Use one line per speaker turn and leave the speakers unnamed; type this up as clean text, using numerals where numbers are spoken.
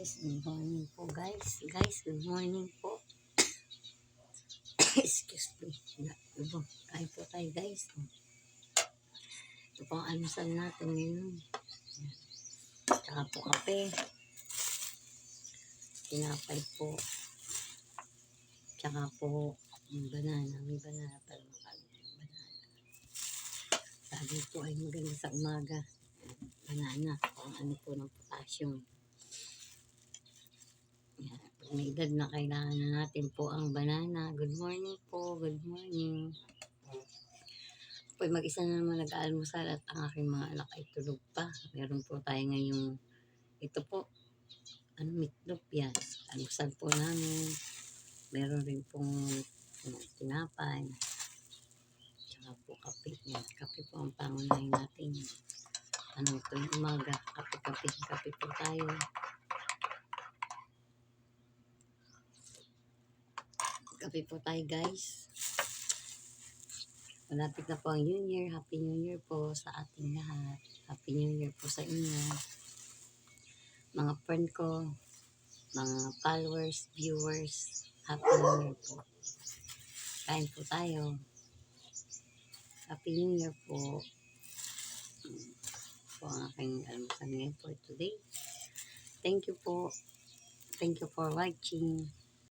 Guys, good morning po guys. Guys, good morning po. Excuse me. Kain po tayo guys. Ito po ang almusal natin ngayon. Tsaka po kape. Tinapay po. Tsaka po banana. May banana pa rin banana. Sabi po ay maganda sa umaga. Banana. Kung ano po ng potassium. May edad na kailangan na natin po ang banana. Good morning po. Good morning. Po mag-isa na naman nag-aalmusal at ang aking mga anak ay tulog pa. Meron po tayo ngayong ito po. Meatloaf yan. Almusal po namin. Meron rin pong tinapay. Tsaka po kape. Yan. Kape po ang pangunahin natin. Ito yung umaga. Kape po tayo. Kape po tayo guys. Malapit na po ang New Year. Happy New Year po sa ating lahat. Happy New Year po sa inyo. Mga friend ko, mga followers, viewers, Happy New Year po. Kain po tayo. Happy New Year po. Po ang aking almusal ngayon for today. Thank you po. Thank you for watching.